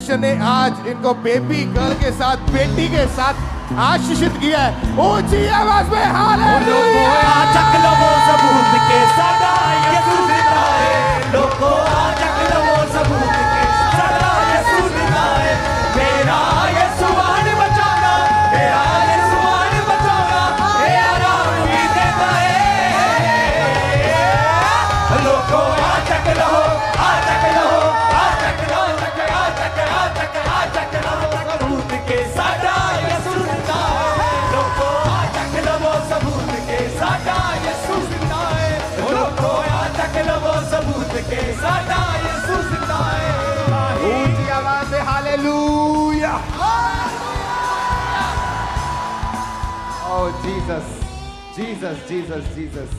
ने आज इनको बेबी गर्ल के साथ, बेटी के साथ आशीषित किया है। ऊंची आवाज में हालेलुया। चक लो वो सबूत के सदा यीशु जिंदा है। लोगो चक लो वो सबूत के सदा यीशु जिंदा है। मेरा यीशु मान बचाना, मेरा यीशु मान बचाना, मेरा राम ही देता है। लोगो चक लो, चक लो, चक लो, चक लो सबूत के सदा यीशु जिंदा है। लोगो चक लो वो सबूत के सदा यीशु जिंदा है। लोगो चक लो वो सबूत के सदा यीशु जिंदा है। ऊंची आवाज में हालेलुया। ओह जीसस, जीसस, जीसस, जीसस।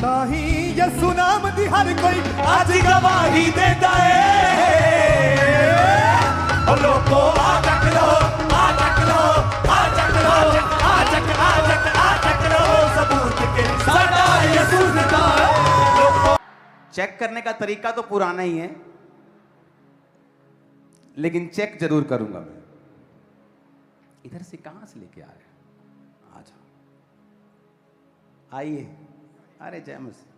ताही यीशु नाम दी हर कोई आज गवाही देता है। ओ लोगो चक लो, चक लो, चक लो, चक लो सबूत के सदा यीशु जिंदा है। चेक करने का तरीका तो पुराना ही है, लेकिन चेक जरूर करूंगा मैं। इधर से कहां से लेके आ रहे हैं? आ जाओ, आइए। अरे जय मसीह,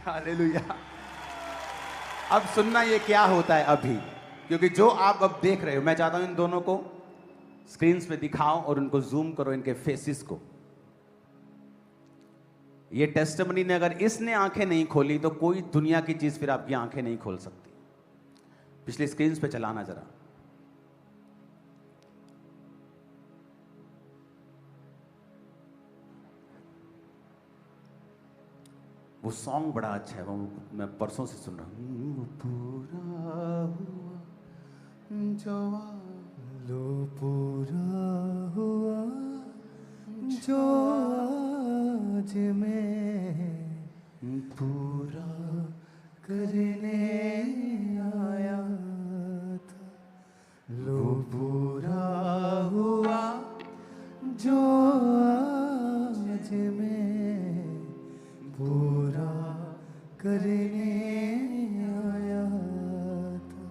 हालेलुया। अब सुनना ये क्या होता है अभी, क्योंकि जो आप अब देख रहे हो, मैं चाहता हूं इन दोनों को स्क्रीन्स पे दिखाओ और उनको जूम करो, इनके फेसेस को। ये टेस्टिमनी ने अगर इसने आंखें नहीं खोली तो कोई दुनिया की चीज फिर आपकी आंखें नहीं खोल सकती। पिछली स्क्रीन्स पे चलाना जरा। वो सॉन्ग बड़ा अच्छा है, वो मैं परसों से सुन रहा हूँ। पूरा हुआ जो लो, पूरा हुआ जो आज मैं पूरा करने आया था। लो पूरा हुआ जो आज मैं पूरा करने आया था।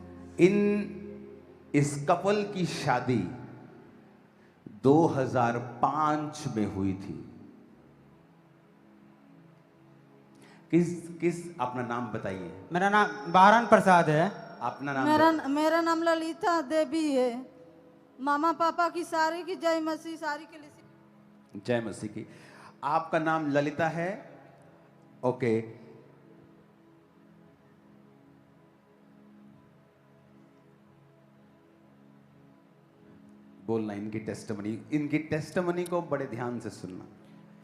इस कपल की शादी 2005 में हुई थी। किस अपना नाम बताइए। मेरा नाम बहरान प्रसाद है। अपना नाम? मेरा नाम ललिता देवी है। मामा पापा की सारी की जय मसीह, सारी के लिए जय मसीह की। आपका नाम ललिता है? ओके। बोलना इनकी टेस्टिमनी को बड़े ध्यान से सुनना।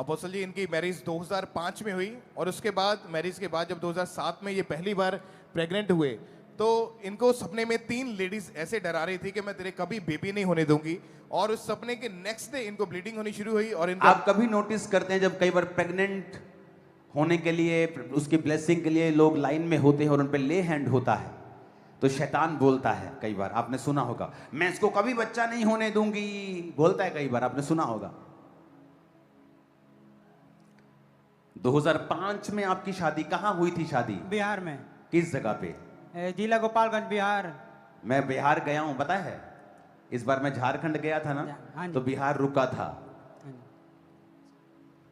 अपोस्टल जी, इनकी मैरिज 2005 में हुई और उसके बाद मैरिज के बाद जब 2007 में ये पहली बार प्रेग्नेंट हुए तो इनको सपने में 3 लेडीज ऐसे डरा रही थी कि मैं तेरे कभी बेबी नहीं होने दूंगी। और उस सपने के नेक्स्ट डे इनको ब्लीडिंग होनी शुरू हुई। और इनको आप कभी नोटिस करते हैं जब कई बार प्रेग्नेंट होने के लिए, उसकी ब्लेसिंग के लिए लोग लाइन में होते हैं और उन पे ले हैंड होता है, तो शैतान बोलता है, कई बार आपने सुना होगा, मैं इसको कभी बच्चा नहीं होने दूंगी, बोलता है, कई बार आपने सुना होगा। 2005 में आपकी शादी कहां हुई थी? शादी बिहार में। किस जगह पे? जिला गोपालगंज, बिहार। मैं बिहार गया हूं, पता है। इस बार मैं झारखंड गया था ना, तो बिहार रुका था,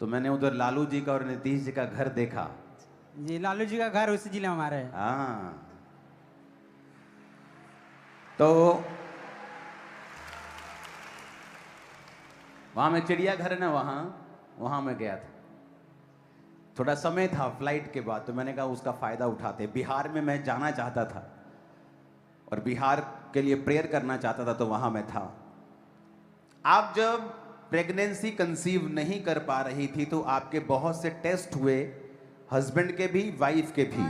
तो मैंने उधर लालू जी का और नीतीश जी का घर देखा। जी, लालू जी का घर उसी जिले में हमारे है। हाँ, तो वहां में चिड़ियाघर है ना, वहां मैं गया था। थोड़ा समय था फ्लाइट के बाद, तो मैंने कहा उसका फायदा उठाते। बिहार में मैं जाना चाहता था और बिहार के लिए प्रेयर करना चाहता था, तो वहां मैं था। आप जब प्रेगनेंसी कंसीव नहीं कर पा रही थी तो आपके बहुत से टेस्ट हुए, हस्बैंड के भी, वाइफ के भी।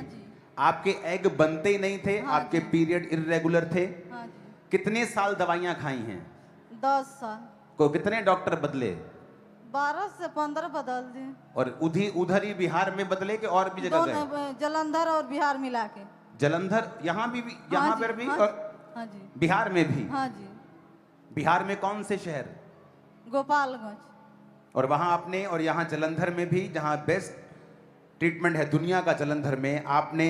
आपके एग बनते ही नहीं थे। आपके पीरियड इर्रेगुलर थे। कितने साल दवाइयां खाई हैं? 10 साल। को कितने डॉक्टर बदले? 12 से 15 बदल दिए। और उधर ही बिहार में बदले कि और भी जगह गए? जलंधर और बिहार मिला के। जलंधर, यहाँ पर भी हाँ और जी, बिहार में भी? हाँ जी। बिहार में कौन से शहर? गोपालगंज। और वहां आपने, और यहाँ जलंधर में भी जहां बेस्ट ट्रीटमेंट है दुनिया का, जलंधर में आपने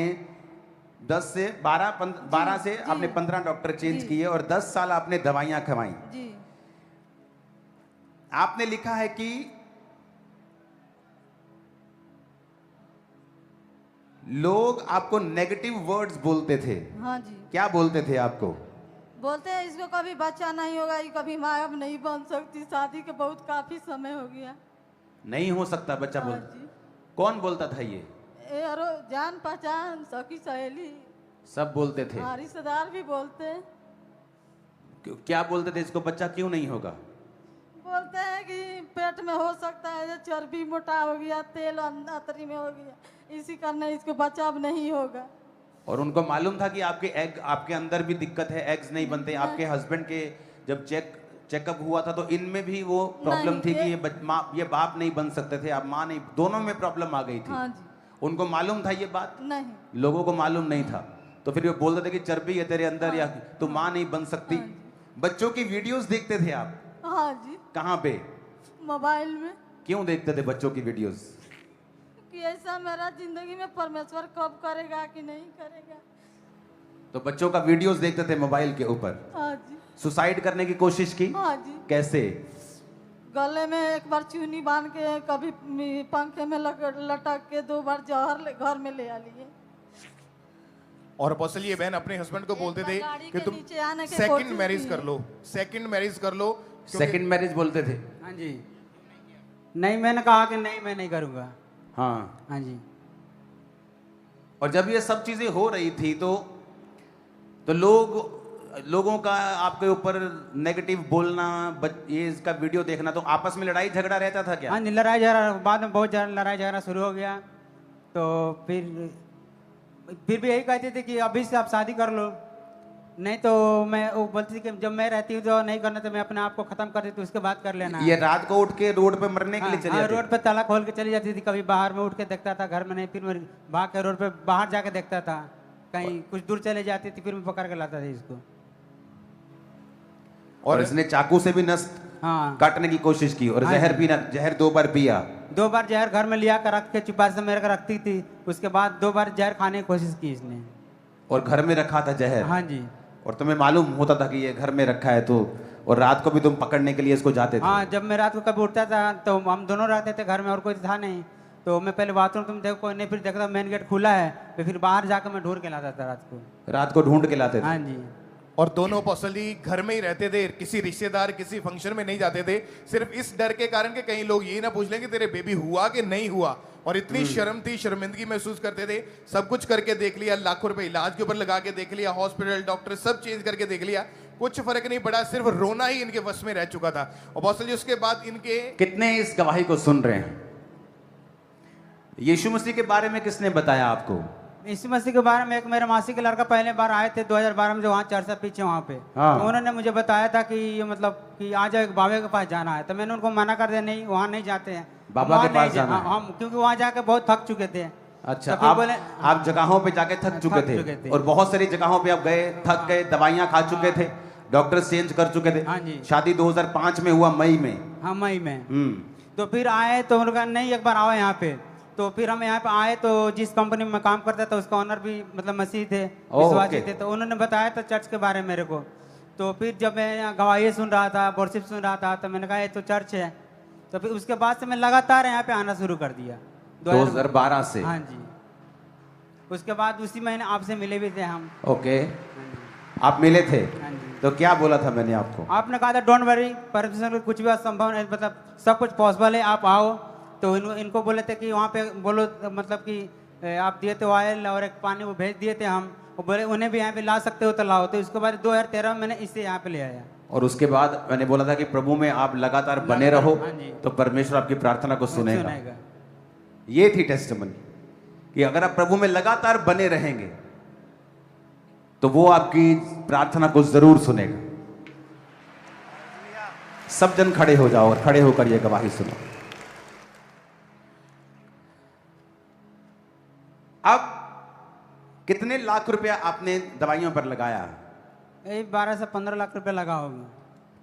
10 से 12 से जी। आपने 15 डॉक्टर चेंज जी। किए और 10 साल आपने दवाइयां खवाई। जी। आपने लिखा है कि लोग आपको नेगेटिव वर्ड्स बोलते थे। हाँ जी। क्या बोलते थे आपको? बोलते हैं इसको कभी बच्चा नहीं होगा, ये कभी माँ अब नहीं बन सकती, शादी के बहुत काफी समय हो गया। नहीं हो सकता बच्चा हाँ बोल। जी। कौन बोलता था ये? अरो जान पहचान सखी सहेली, सब बोलते थे। हाँ, रिश्तेदार भी बोलते हैं। क्या बोलते थे? इसको बच्चा क्यों नहीं होगा? बोलते हैं कि पेट में हो सकता है, चर्बी मोटा हो गया, तेल अंतरी में हो गया, इसी करने इसको बच्चा अब नहीं होगा। और उनको मालूम था कि आपके एग, आपके अंदर भी दिक्कत है, एग्स नहीं बनते। आपके हस्बैंड के जब चेकअप हुआ था तो इनमें भी वो प्रॉब्लम नहीं, थी कि ये बाप नहीं बन सकते थे, आप माँ नहीं, दोनों में प्रॉब्लम आ गई थी। हाँ जी। उनको मालूम था ये बात? नहीं। लोगों को मालूम नहीं था, तो फिर वो बोलते थे कि चर्बी है तेरे अंदर, या तू माँ नहीं बन सकती। हाँ जी। बच्चों की वीडियोस देखते थे आप? हाँ जी। कहाँ पे? मोबाइल में। क्यों देखते थे बच्चों की वीडियोस? कि ऐसा मेरा जिंदगी में परमेश्वर कब करेगा कि नहीं करेगा। तो बच्चों का वीडियोस देखते थे मोबाइल के ऊपर। हाँ जी। सुसाइड करने की कोशिश की? हाँ जी। कैसे? गले में एक बार चूनी बांध के, कभी पंखे में लटक के, 2 बार जहर घर में ले आ लिए। और अपोस्टल ये बहन अपने हस्बैंड को बोलते थे गाड़ी कि के तुम नीचे आने की सेकंड कोशिश मैरिज की। कर लो, सेकंड मैरिज कर लो। क्योंकि- सेकंड मैरिज बोलते थे? हाँ जी। नहीं, मैंने कहा कि नहीं, मैं नहीं करूँगा। हाँ। हाँ जी। और जब ये सब चीजें हो रही थी तो लोगों का आपके ऊपर नेगेटिव बोलना, ये इसका वीडियो देखना, तो आपस में लड़ाई झगड़ा रहता था क्या? हाँ जी, लड़ाई झगड़ा, बाद में बहुत ज़्यादा लड़ाई झगड़ा शुरू हो गया। तो फिर भी यही कहते थे कि अभी से आप शादी कर लो, नहीं तो मैं, वो बोलती थी कि जब मैं रहती हूँ तो नहीं करना, तो मैं अपने आप को खत्म कर देती हूँ, उसके बाद कर लेना। ये रात को उठ के रोड पे मरने के लिए चले जाते? रोड पे ताला खोल के चली जाती थी, कभी बाहर में उठ के देखता था, घर में नहीं, फिर मैं भाग के रोड पे बाहर जाके देखता था, कहीं कुछ दूर चले जाती थी, फिर मैं पकड़ के लाता था इसको। और इसने चाकू से भी नस हाँ, काटने की कोशिश की, और हाँ जहर जी। पीना, जहर 2 बार पिया। 2 बार जहर घर में लिया कर रख के चुपार से मेरे को रखती थी, उसके बाद 2 बार जहर खाने की कोशिश की इसने। और घर में रखा था जहर? हाँ जी। और तुम्हें मालूम होता था कि ये घर में रखा है, तो और रात को भी तुम पकड़ने के लिए इसको जाते थे? हाँ, जब मैं रात को कभी उठता था तो हम दोनों रहते थे घर में, और कोई था नहीं, तो मैं पहले बाथरूम तुम देखो कोई नहीं, फिर देखता मेन गेट खुला है, तो फिर बाहर जाकर मैं ढूंढ के लाता था रात को। रात को ढूंढ के लाते थे? हाँ जी। और दोनों अपोस्टल जी घर में ही रहते थे, किसी रिश्तेदार किसी फंक्शन में नहीं जाते थे, सिर्फ इस डर के कारण कि कहीं लोग ये ना पूछ लें कि तेरे बेबी हुआ कि नहीं हुआ। और इतनी शर्म थी, शर्मिंदगी महसूस करते थे। सब कुछ करके देख लिया, लाखों रुपए इलाज के ऊपर लगा के देख लिया, हॉस्पिटल डॉक्टर सब चेंज करके देख लिया, कुछ फर्क नहीं पड़ा, सिर्फ रोना ही इनके वश में रह चुका था। अपोस्टल जी उसके बाद इनके कितने इस गवाही को सुन रहे हैं? यीशु मसीह के बारे में किसने बताया आपको? यीशु मसीह के बारे में एक मेरे मासी के लड़का पहले बार आए थे 2012 में, जो वहाँ चर्चा पीछे वहाँ पे, हाँ। तो उन्होंने मुझे बताया था कि ये मतलब कि आ जाओ, एक बाबे के पास जाना है, तो मैंने उनको मना कर दिया, नहीं वहाँ नहीं जाते हैं, बाबा वहाँ के पास नहीं जाना है? हम क्योंकि वहाँ जाके बहुत थक चुके थे। अच्छा, तो फिर बोले आप जगहों पे जाके थक चुके थे, और बहुत सारी जगहों पे आप गए, थक गए, दवाइयां खा चुके थे, डॉक्टर चेंज कर चुके थे। हाँ जी। शादी 2005 में हुआ, मई में। हाँ, मई में। तो फिर आए तो उन्होंने कहा नहीं एक बार आओ यहाँ पे, तो फिर हम यहाँ पे आए, तो जिस कंपनी में मैं काम करता था उसका ओनर भी मतलब मसीह थे, विश्वासी थे, तो उन्होंने बताया था चर्च के बारे में मेरे को। तो फिर जब मैं यहाँ गवाही सुन रहा था, वर्शिप सुन रहा था, तो मैंने कहा ये तो चर्च है। तो फिर उसके बाद से मैं लगातार यहाँ पे आना शुरू कर दिया 2012 से? हाँ जी। उसके बाद उसी महीने आपसे मिले भी थे हम। ओके, आप मिले थे? हाँ जी। तो क्या बोला था मैंने आपको? आपने कहा था डोंट वरी, परमेश्वर को कुछ भी असंभव नहीं, मतलब सब कुछ पॉसिबल है, आप आओ। तो इनको बोले थे कि वहाँ पे बोलो, मतलब कि आप दिए थे ऑयल और एक पानी, वो भेज दिए थे हम, वो बोले उन्हें भी यहाँ पे ला सकते हो तो लाओ। तो इसके बाद 2013 में मैंने इससे यहाँ पे ले आया। और उसके बाद मैंने बोला था कि प्रभु में आप लगातार बने रहो, हाँ जी। तो परमेश्वर आपकी प्रार्थना को सुनेगा। सुनेगा। ये थी टेस्टिमनी कि अगर आप प्रभु में लगातार बने रहेंगे तो वो आपकी प्रार्थना को जरूर सुनेगा। सब जन खड़े हो जाओ और खड़े होकर ये गवाही सुनो। अब कितने लाख रुपया आपने दवाइयों पर लगाया? यही 12 से 15 लाख रुपए लगा होगा।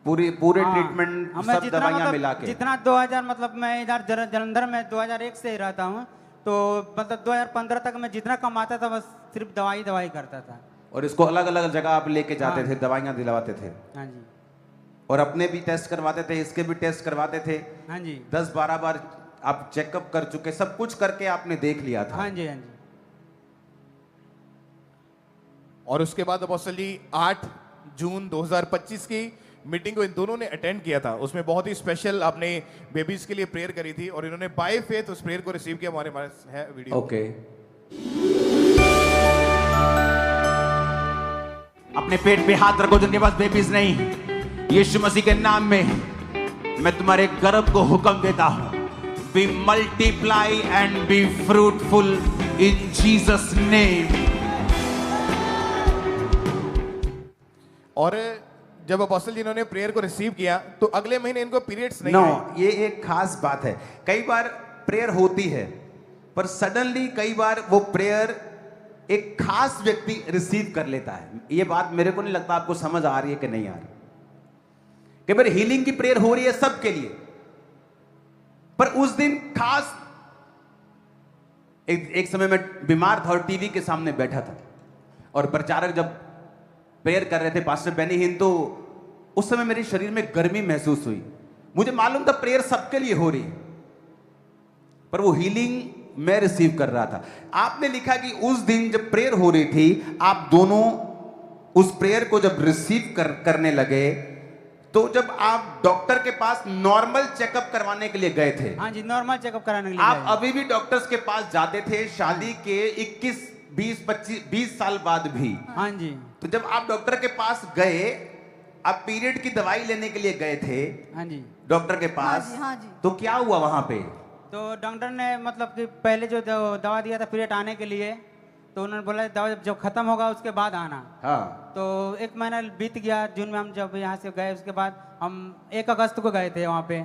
पूरे हाँ, ट्रीटमेंट हमें सब जितना दवाइयाँ मतलब मिला के। जितना 2000 मतलब मैं इधर जलंधर में 2001 से ही रहता हूँ, तो मतलब 2015 तक मैं जितना कमाता था बस सिर्फ दवाई करता था। और इसको अलग अलग जगह आप लेके जाते हाँ। थे, दवाइयाँ दिलवाते थे, हाँ जी, और अपने भी टेस्ट करवाते थे, इसके भी टेस्ट करवाते थे। हाँ जी, 10-12 बार आप चेकअप कर चुके, सब कुछ करके आपने देख लिया था। हाँ जी, हाँ जी। और उसके बाद अपोस्टल जी 8 जून 2025 की मीटिंग को इन दोनों ने अटेंड किया था। उसमें बहुत ही स्पेशल आपने बेबीज के लिए प्रेयर करी थी और इन्होंने बाय फेथ उस प्रेयर को रिसीव किया। हमारे पास है वीडियो। ओके। अपने पेट पे हाथ रखो जिनके पास बेबीज नहीं। यीशु मसीह के नाम में मैं तुम्हारे गर्भ को हुक्म देता हूं, be multiply and be fruitful in Jesus name. और जब अपोस्टल जी इन्होंने प्रेयर को रिसीव किया तो अगले महीने इनको पीरियड्स नहीं नो, आए। ये एक खास बात है। कई बार प्रेयर होती है पर सडनली कई बार वो प्रेयर एक खास व्यक्ति रिसीव कर लेता है। ये बात मेरे को नहीं लगता आपको समझ आ रही है कि नहीं आ रही। कई बार हीलिंग की प्रेयर हो रही है सबके लिए, पर उस दिन खास एक समय में बीमार था और टीवी के सामने बैठा था और प्रचारक जब प्रेयर कर रहे थे पास्टर बेनी हिन, तो उस समय मेरे शरीर में गर्मी महसूस हुई। मुझे मालूम था प्रेयर सबके लिए हो रही है, पर वो हीलिंग मैं रिसीव कर रहा था। आपने लिखा कि उस दिन जब प्रेयर हो रही थी, आप दोनों उस प्रेयर को जब रिसीव करने लगे, तो जब आप डॉक्टर के पास नॉर्मल चेकअप करवाने के लिए गए थे। हाँ जी, नॉर्मल चेकअप कराने के लिए आप गए। अभी भी डॉक्टर्स के पास जाते थे शादी के 21, 20, 25, 20 साल बाद भी। हाँ जी, तो जब आप डॉक्टर के पास गए, आप पीरियड की दवाई लेने के लिए गए थे हाँ जी, डॉक्टर के पास, हाँ जी। तो क्या हुआ वहां पे? तो डॉक्टर ने मतलब कि पहले जो दवा दिया था पीरियड आने के लिए, तो उन्होंने बोला दवा जब खत्म होगा उसके बाद आना। हाँ। तो 1 महीना बीत गया। जून में हम जब यहाँ से गए, उसके बाद हम 1 अगस्त को गए थे वहाँ पे,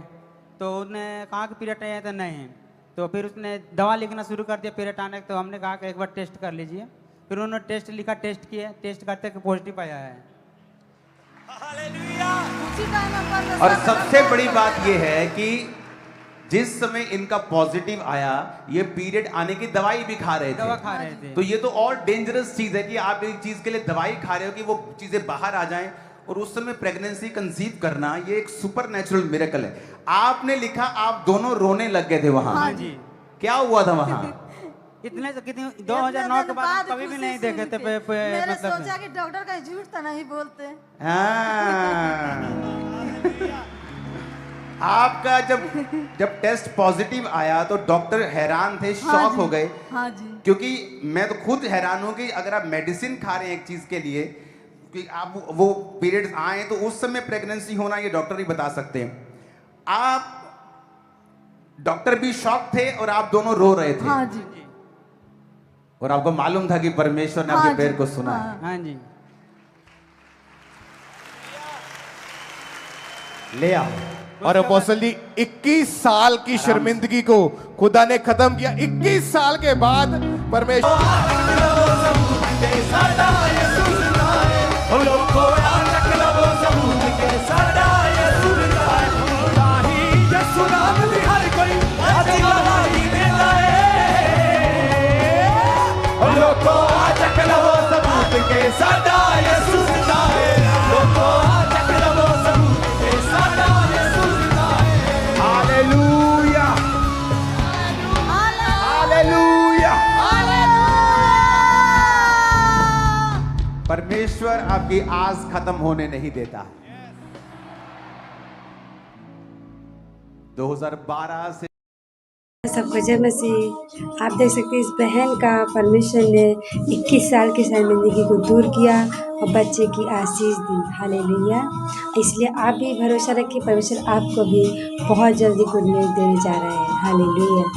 तो उसने कहा कि पीरियड आया तो नहीं, तो फिर उसने दवा लिखना शुरू कर दिया पीरियड आने। तो हमने कहा कि एक बार टेस्ट कर लीजिए। फिर उन्होंने टेस्ट लिखा, टेस्ट किए, टेस्ट करते कि पॉजिटिव आया है। उसी टाइम हम और सबसे बड़ी बात यह है कि जिस समय इनका पॉजिटिव आया, ये पीरियड आने की दवाई भी खा रहे दवा थे। खा रहे थे। तो ये तो और डेंजरस चीज है कि आप एक चीज के लिए दवाई खा रहे हो कि वो चीजें बाहर आ जाएं, और उस समय प्रेगनेंसी कंसीव करना ये एक सुपर नेचुरल मिरेकल है। आपने लिखा आप दोनों रोने लग गए थे वहां। हाँ जी, क्या हुआ था वहां? इतने से कितने 2009 के बाद हम कभी भी नहीं देखे थे मैंने मतलब सोचा कि डॉक्टर का झूठ तो नहीं बोलते। हाँ। आपका जब टेस्ट पॉजिटिव आया तो डॉक्टर हैरान थे, शॉक हो गए। हाँ जी, क्योंकि मैं तो खुद हैरान हूं कि अगर आप मेडिसिन खा रहे हैं एक चीज के लिए कि आप वो पीरियड्स आए, तो उस समय प्रेगनेंसी होना ये डॉक्टर ही बता सकते हैं। आप डॉक्टर भी शॉक थे और आप दोनों रो रहे थे। हाँ जी, और आपको मालूम था कि परमेश्वर ने हाँ आपके जी, प्रेयर को सुना है। हाँ। हाँ जी, ले आओ। और अपोस्टल जी 21 साल की शर्मिंदगी को खुदा ने खत्म किया। 21 साल के बाद परमेश्वर परमेश्वर आपकी आस खत्म होने नहीं देता। 2012 से सबको जय मसीह। आप देख सकते हैं इस बहन का परमेश्वर ने 21 साल की शर्मिंदगी को दूर किया और बच्चे की आशीष दी। हालेलुया। इसलिए आप भी भरोसा रखिए, परमेश्वर आपको भी बहुत जल्दी गुड न्यूज़ देने जा रहे हैं। हालेलुया।